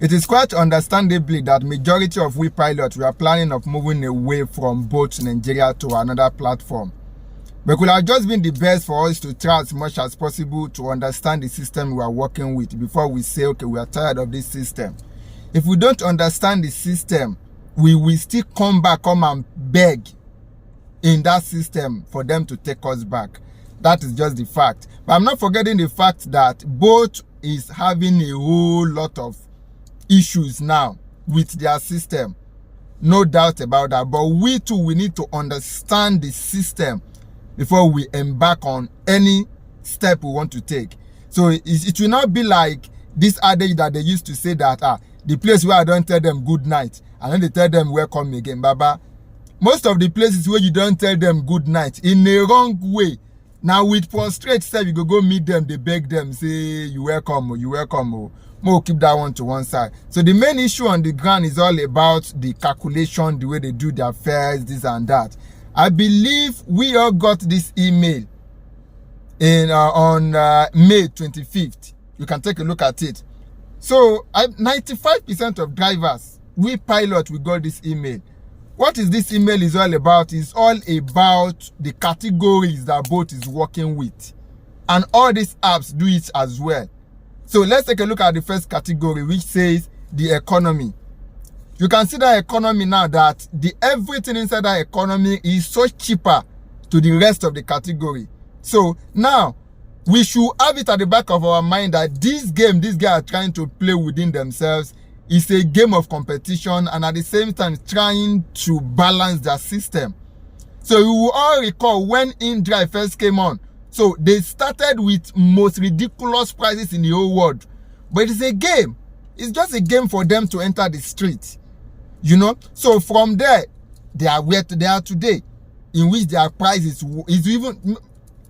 It is quite understandably that majority of we pilots were planning of moving away from both Nigeria to another platform. But it could have just been the best for us to try as much as possible to understand the system we are working with before we say, okay, we are tired of this system. If we don't understand the system, we will still come and beg in that system for them to take us back. That is just the fact. But I'm not forgetting the fact that both is having a whole lot of issues now with their system. No doubt about that. But we too, we need to understand the system before we embark on any step we want to take. So it will not be like this adage that they used to say that the place where I don't tell them good night and then they tell them welcome again. Baba, most of the places where you don't tell them good night in a wrong way. Now with prostrate step, you go meet them, they beg them, say you welcome, you welcome. More keep that one to one side. So the main issue on the ground is all about the calculation, the way they do their fares, this and that. I believe we all got this email in on May 25th. You can take a look at it. So 95% of drivers, we pilot, we got this email. What is this email is all about? It's all about the categories that Bolt is working with. And all these apps do it as well. So let's take a look at the first category, which says the economy. You can see that economy now, that everything inside that economy is so cheaper to the rest of the category. So now we should have it at the back of our mind that this game these guys are trying to play within themselves is a game of competition, and at the same time trying to balance their system. So you will all recall when InDrive first came on. So they started with most ridiculous prices in the whole world. But it's a game. It's just a game for them to enter the street. You know? So from there, they are where they are today, in which their price is even,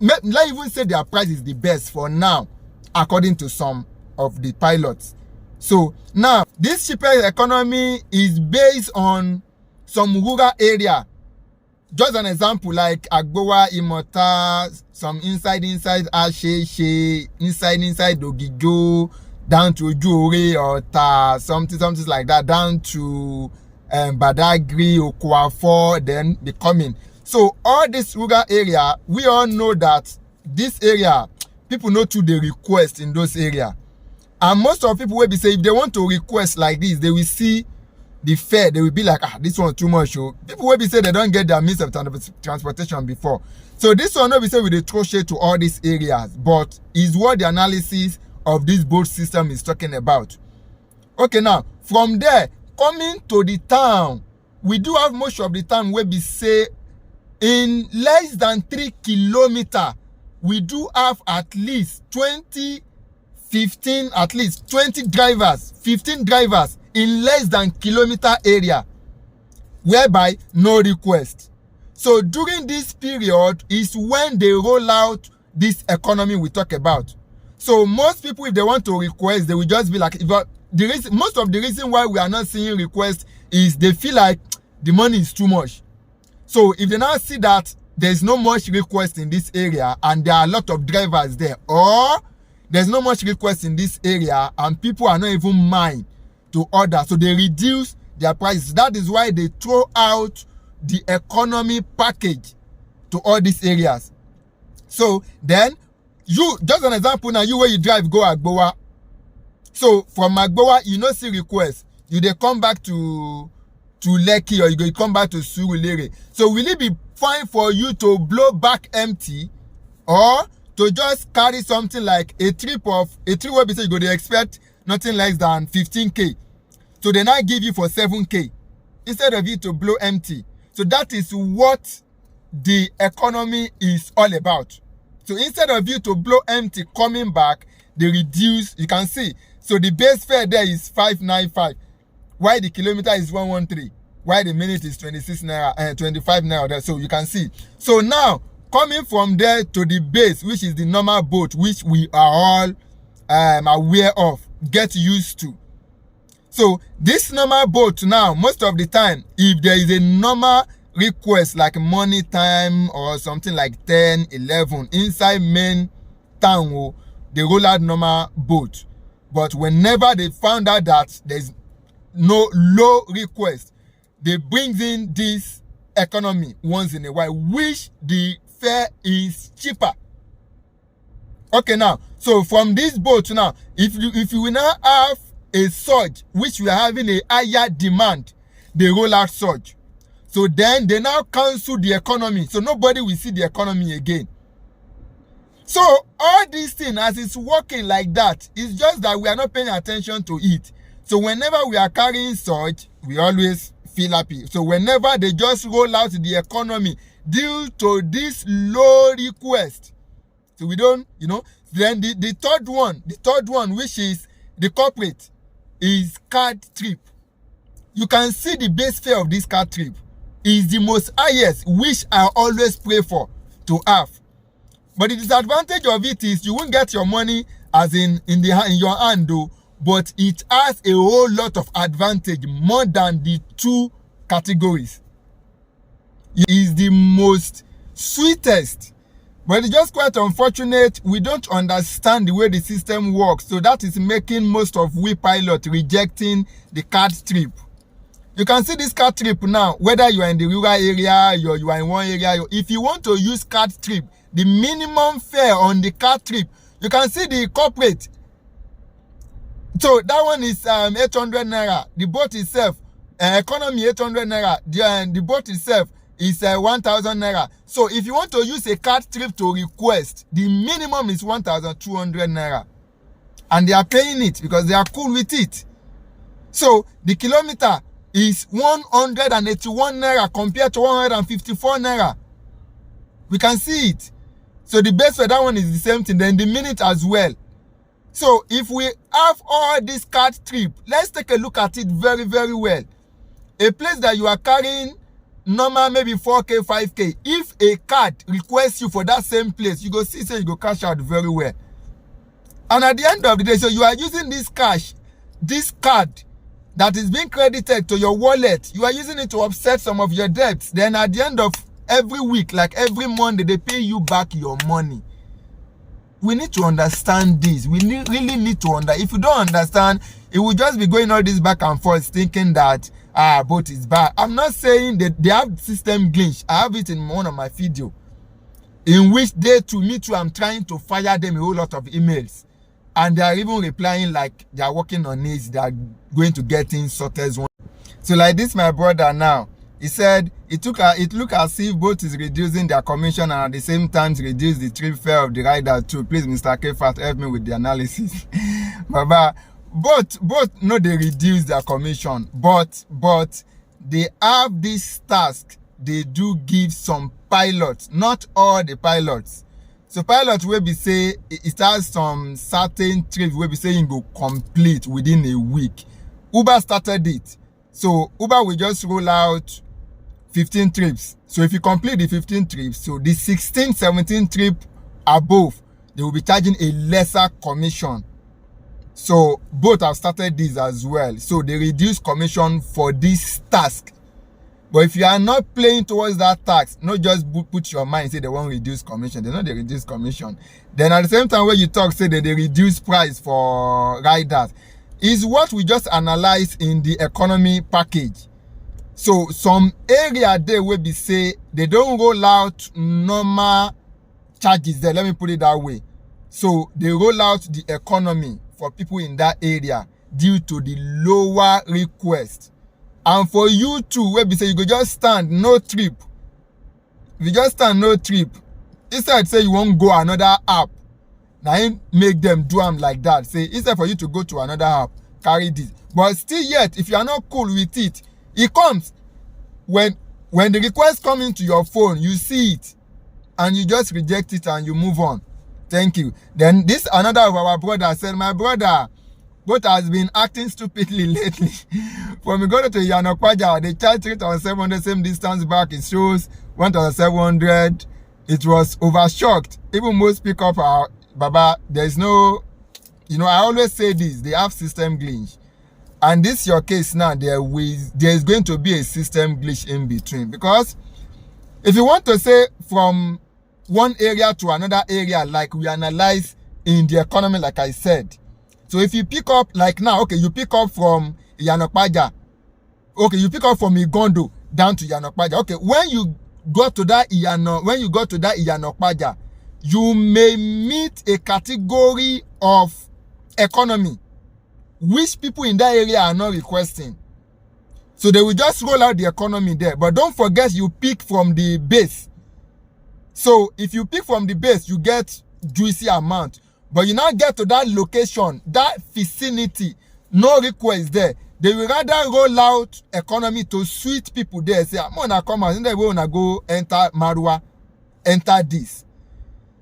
let's even say their price is the best for now, according to some of the pilots. So now, this cheapest economy is based on some rural area. Just an example, like Agbowa, Imota, some inside Asheshe, inside Ogijo, down to Ojure or Ta, something like that, down to Badagry, Okwafo, then becoming. So all this rural area, we all know that this area, people know to the request in those areas. And most of people will be saying, if they want to request like this, they will see the fare, they will be like, this one too much. People will be saying they don't get their means of transportation before. So this one will be saying we throw shade to all these areas, but is what the analysis of this Bolt system is talking about. Okay, now from there, coming to the town, we do have most of the time where we say in less than 3 kilometers, we do have at least 15 drivers in less than kilometer area, whereby no request. So during this period is when they roll out this economy we talk about. So most people, if they want to request, they will just be like, most of the reason why we are not seeing requests is they feel like the money is too much. So if they now see that there's no much request in this area and there are a lot of drivers there, or there's not much request in this area and people are not even mind to order, so they reduce their prices. That is why they throw out the economy package to all these areas. So then, you, just an example now, you where you drive go Agbowa. So from Agbowa, you no see request. You they come back to Lekki, or you come back to Surulere. So will it be fine for you to blow back empty, or to just carry something like a trip where you go to expect nothing less than 15K. So they now give you for 7K instead of you to blow empty. So that is what the economy is all about. So instead of you to blow empty coming back, they reduce, you can see. So the base fare there is 595. Why the kilometer is 113. Why the minute is 26 naira, 25 naira there. So you can see. So now, coming from there to the base, which is the normal boat, which we are all aware of, get used to. So this normal boat now, most of the time, if there is a normal request like money time or something like 10, 11 inside main town, they roll out normal boat. But whenever they found out that there's no low request, they bring in this economy once in a while, which the fare is cheaper. Okay, now, so from this boat now, if you will now have a surge, which we are having a higher demand, they roll out surge. So then they now cancel the economy. So nobody will see the economy again. So all these things, as it's working like that, it's just that we are not paying attention to it. So whenever we are carrying surge, we always feel happy. So whenever they just roll out the economy due to this low request, so we don't, then the third one, which is the corporate, is card trip. You can see the base fare of this card trip is the most highest, which I always pray for to have. But the disadvantage of it is you won't get your money as in your hand though, but it has a whole lot of advantage more than the two categories. It is the most sweetest. But it's just quite unfortunate we don't understand the way the system works. So that is making most of we pilots rejecting the card trip. You can see this card trip now, whether you are in the rural area or you are in one area. If you want to use card trip, the minimum fare on the card trip, you can see the corporate. So that one is 800 naira. The boat itself, economy 800 naira. The boat itself is 1,000 naira. So if you want to use a card trip to request, the minimum is 1,200 naira. And they are paying it because they are cool with it. So the kilometer is 181 naira compared to 154 naira. We can see it. So the base for that one is the same thing. Then the minute as well. So if we have all this card trip, let's take a look at it very, very well. A place that you are carrying normal maybe 4K, 5K. If a card requests you for that same place, you go see, say you go cash out very well. And at the end of the day, so you are using this cash, this card that is being credited to your wallet, you are using it to offset some of your debts. Then at the end of every week, like every Monday, they pay you back your money. We need to understand this. We really need to understand. If you don't understand, it will just be going all this back and forth thinking that boat is bad. I'm not saying that they have system glitch. I have it in one of my video in which me too, I'm trying to fire them a whole lot of emails. And they are even replying like they are working on it. They are going to get in sorted one. So like this, my brother now, he said it looked as if boat is reducing their commission and at the same time reduce the trip fare of the rider too. Please, Mr. Kefat, help me with the analysis. Baba, both no, they reduce their commission, but they have this task. They do give some pilots, not all the pilots. So pilots will be say it has some certain trips where be saying go complete within a week. Uber started it. So Uber will just roll out 15 trips. So if you complete the 15 trips, so the 16, 17 trip above, they will be charging a lesser commission. So both have started this as well. So they reduce commission for this task. But if you are not playing towards that tax, not just put your mind, say they won't reduce commission. They know they reduce commission. Then at the same time when you talk, say that they reduce price for riders. Is what we just analyze in the economy package. So some area there will be say they don't roll out normal charges there. Let me put it that way. So they roll out the economy for people in that area due to the lower request. And for you too, where be say you go just stand no trip. If you just stand no trip, instead say you won't go another app. Now make them do them like that. Say instead for you to go to another app, carry this. But still yet, if you are not cool with it, it comes when the request comes into your phone, you see it and you just reject it and you move on. Thank you. Then this another of our brother said, my brother, boat has been acting stupidly lately. From we go to Yanokwaja, they charge 3,700 same distance back. It shows 1,700. It was overshocked. Even most pick up our Baba. There's no, I always say this. They have system glitch, and this your case now. There is going to be a system glitch in between, because if you want to say from one area to another area, like we analyze in the economy, like I said, So if you pick up, like now, okay, you pick up from Iyanokpaja, okay, you pick up from Igondo down to Iyanokpaja. Okay, when you got to that Iyanokpaja, you may meet a category of economy which people in that area are not requesting. So they will just roll out the economy there. But don't forget, you pick from the base. So if you pick from the base, you get juicy amount. But you now get to that location, that vicinity, no request there. They will rather roll out economy to suit people there. Say, I'm gonna come out, and then we're gonna go enter Marua, enter this.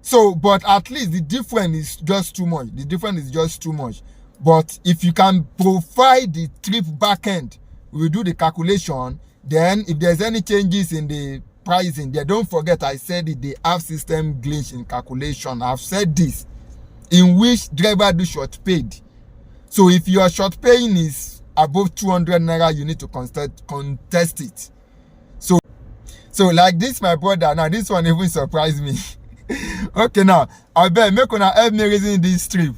So, but at least the difference is just too much. But if you can provide the trip backend, we will do the calculation. Then if there's any changes in the pricing there, don't forget I said it, they have system glitch in calculation. I've said this, in which driver do short paid. So if your short paying is above 200 naira, you need to contest it. So like this, my brother, now this one even surprised me. Okay, now I bet make una help me reason this trip.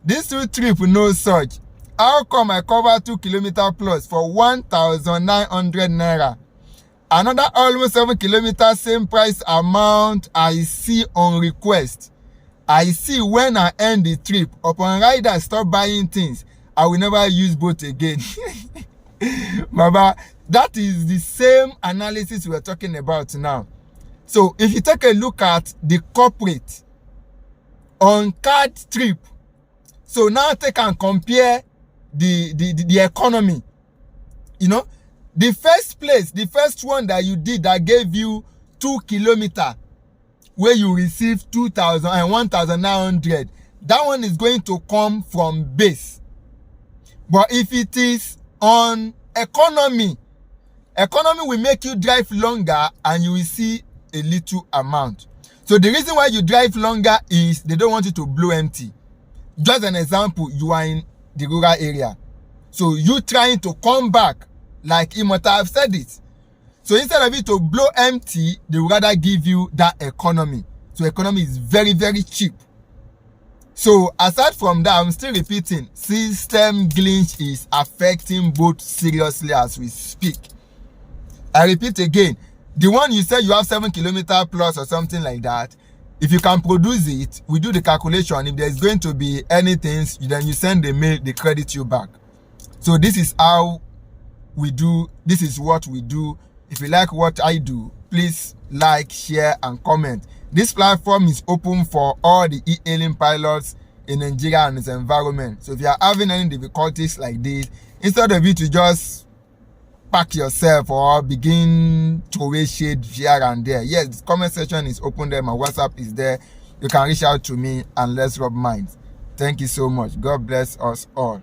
This trip no such. How come I cover 2 km plus for 1,900 naira? Another almost 7 kilometers, same price amount I see on request. I see when I end the trip. Upon rider stop buying things, I will never use boat again. Baba, that is the same analysis we're talking about now. So if you take a look at the corporate on card trip, so now take and compare the economy. You know, the first one that you did that gave you 2 kilometers, where you receive 2,000 and 1,900, that one is going to come from base. But if it is on economy will make you drive longer and you will see a little amount. So the reason why you drive longer is they don't want you to blow empty. Just an example, you are in the rural area, so you trying to come back, like Immortal have said it. So instead of it to blow empty, they would rather give you that economy. So economy is very, very cheap. So aside from that, I'm still repeating, system glitch is affecting both seriously as we speak. I repeat again, the one you say you have 7 kilometers plus or something like that, if you can produce it, we do the calculation. If there's going to be anything, then you send the mail, they credit you back. So this is how we do, this is what we do. If you like what I do, please like, share, and comment. This platform is open for all the e-hailing pilots in Nigeria and its environment. So if you are having any difficulties like this, instead of you to just pack yourself or begin to waste shade here and there, yes, the comment section is open there. My WhatsApp is there. You can reach out to me and let's rub minds. Thank you so much. God bless us all.